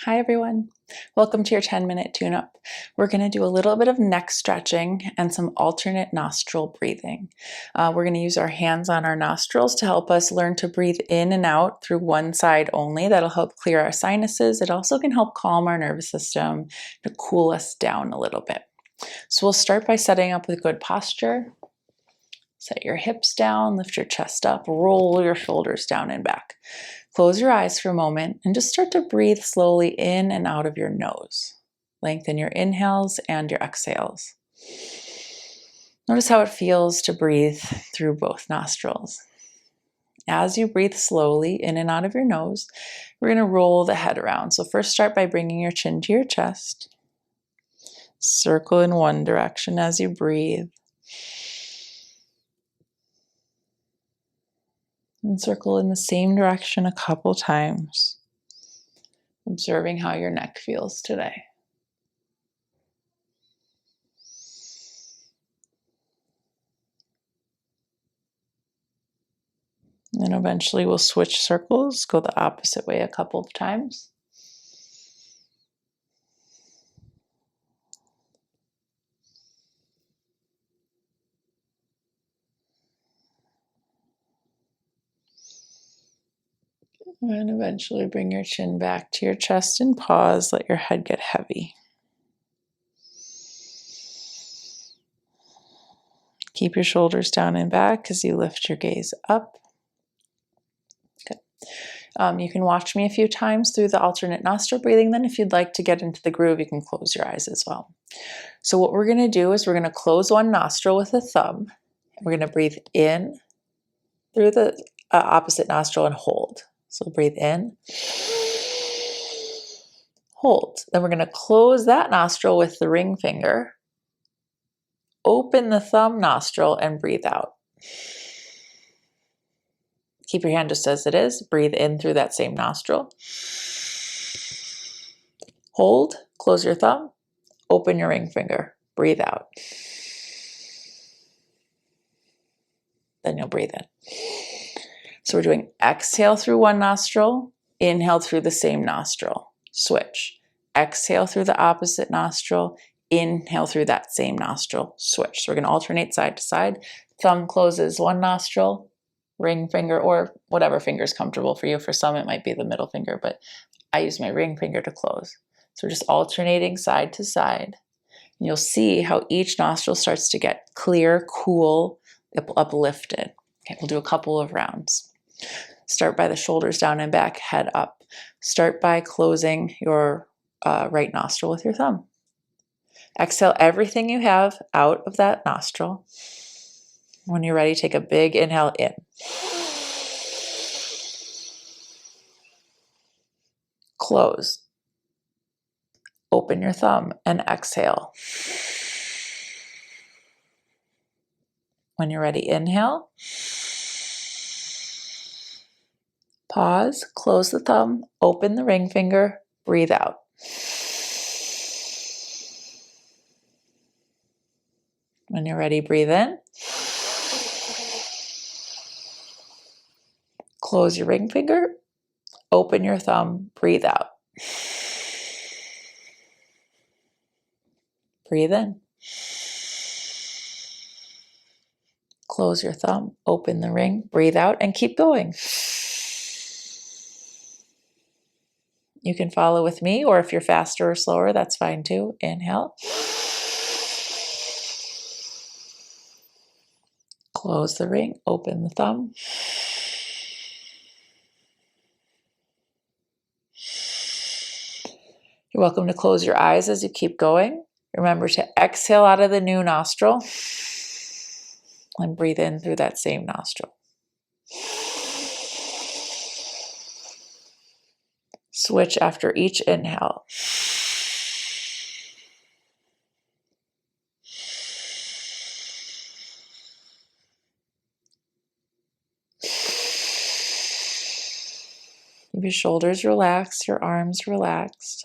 Hi everyone. Welcome to your 10-minute tune-up. We're going to do a little bit of neck stretching and some alternate nostril breathing. We're going to use our hands on our nostrils to help us learn to breathe in and out through one side only. That'll help clear our sinuses. It also can help calm our nervous system to cool us down a little bit. So we'll start by setting up with good posture. Set your hips down, lift your chest up, roll your shoulders down and back. Close your eyes for a moment and just start to breathe slowly in and out of your nose. Lengthen your inhales and your exhales. Notice how it feels to breathe through both nostrils. As you breathe slowly in and out of your nose, we're going to roll the head around. So first start by bringing your chin to your chest. Circle in one direction as you breathe. And circle in the same direction a couple times, observing how your neck feels today. And then eventually we'll switch circles, go the opposite way a couple of times. And eventually bring your chin back to your chest and pause. Let your head get heavy. Keep your shoulders down and back as you lift your gaze up. Good. You can watch me a few times through the alternate nostril breathing. Then if you'd like to get into the groove, you can close your eyes as well. So what we're going to do is we're going to close one nostril with a thumb. We're going to breathe in through the opposite nostril and hold. So breathe in, hold. Then we're going to close that nostril with the ring finger. Open the thumb nostril and breathe out. Keep your hand just as it is. Breathe in through that same nostril. Hold, close your thumb, open your ring finger, breathe out. Then you'll breathe in. So we're doing exhale through one nostril, inhale through the same nostril. Switch. Exhale through the opposite nostril, inhale through that same nostril. Switch. So we're going to alternate side to side. Thumb closes one nostril, ring finger, or whatever finger is comfortable for you. For some, it might be the middle finger, but I use my ring finger to close. So we're just alternating side to side. And you'll see how each nostril starts to get clear, cool, uplifted. Okay, we'll do a couple of rounds. Start by the shoulders down and back, head up. Start by closing your right nostril with your thumb. Exhale everything you have out of that nostril. When you're ready, take a big inhale in. Close. Open your thumb and exhale. When you're ready, inhale. Pause, close the thumb, open the ring finger, breathe out. When you're ready, breathe in. Close your ring finger, open your thumb, breathe out. Breathe in. Close your thumb, open the ring, breathe out, and keep going. You can follow with me, or if you're faster or slower, that's fine too. Inhale. Close the ring, open the thumb. You're welcome to close your eyes as you keep going. Remember to exhale out of the new nostril and breathe in through that same nostril. Switch after each inhale. Keep your shoulders relaxed, your arms relaxed.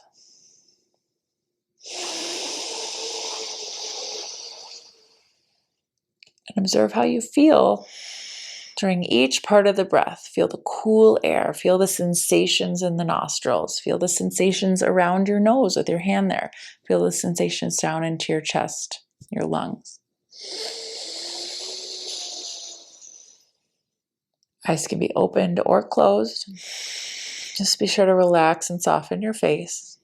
And observe how you feel During each part of the breath, feel the cool air, feel the sensations in the nostrils, feel the sensations around your nose with your hand there, feel the sensations down into your chest, your lungs. Eyes can be opened or closed. Just be sure to relax and soften your face.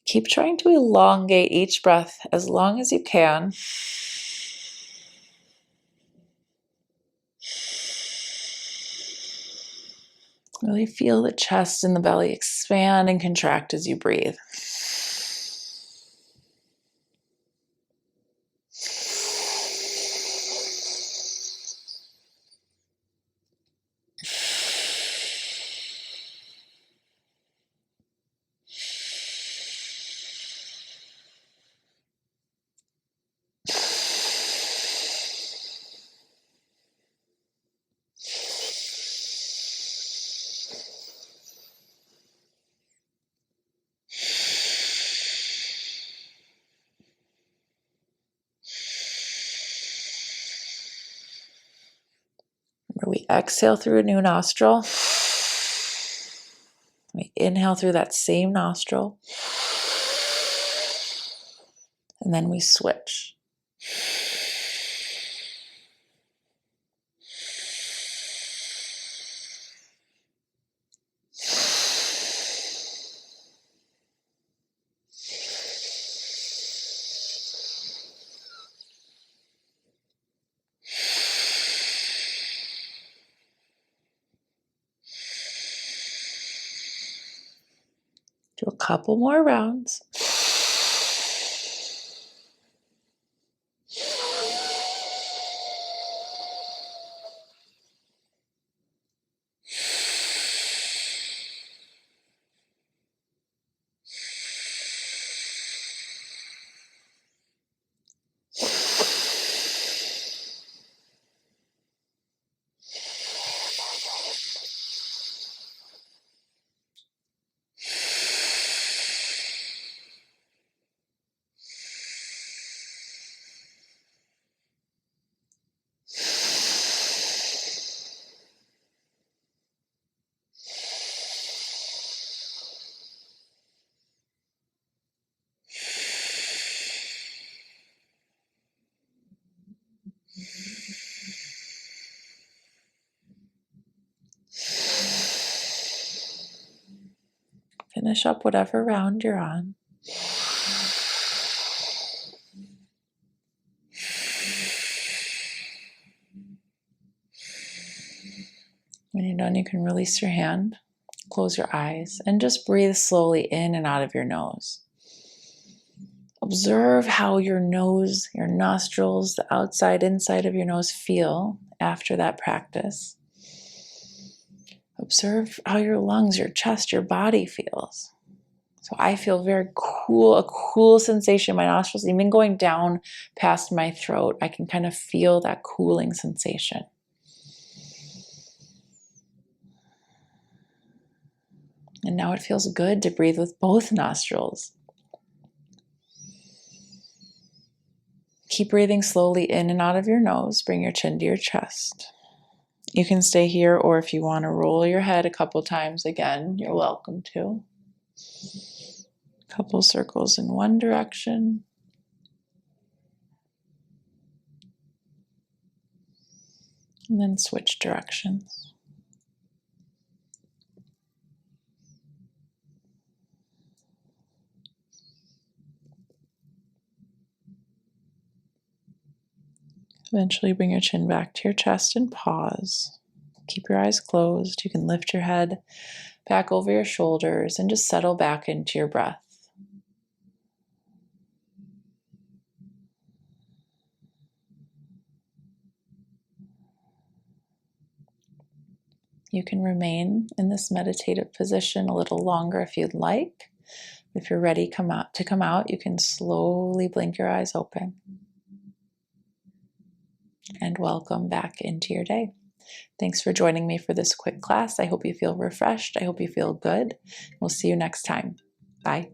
Keep trying to elongate each breath as long as you can. Really feel the chest and the belly expand and contract as you breathe. We exhale through a new nostril. We inhale through that same nostril. And then we switch. Do a couple more rounds. Finish up whatever round you're on. When you're done, you can release your hand, close your eyes, and just breathe slowly in and out of your nose. Observe how your nose, your nostrils, the outside, inside of your nose feel after that practice. Observe how your lungs, your chest, your body feels. So I feel very cool, a cool sensation in my nostrils, even going down past my throat. I can kind of feel that cooling sensation. And now it feels good to breathe with both nostrils. Keep breathing slowly in and out of your nose. Bring your chin to your chest. You can stay here, or if you want to roll your head a couple times again, you're welcome to. Couple circles in one direction. And then switch directions. Eventually bring your chin back to your chest and pause. Keep your eyes closed. You can lift your head back over your shoulders and just settle back into your breath. You can remain in this meditative position a little longer if you'd like. If you're ready to come out, you can slowly blink your eyes open. And welcome back into your day. Thanks for joining me for this quick class. I hope you feel refreshed. I hope you feel good. We'll see you next time. Bye.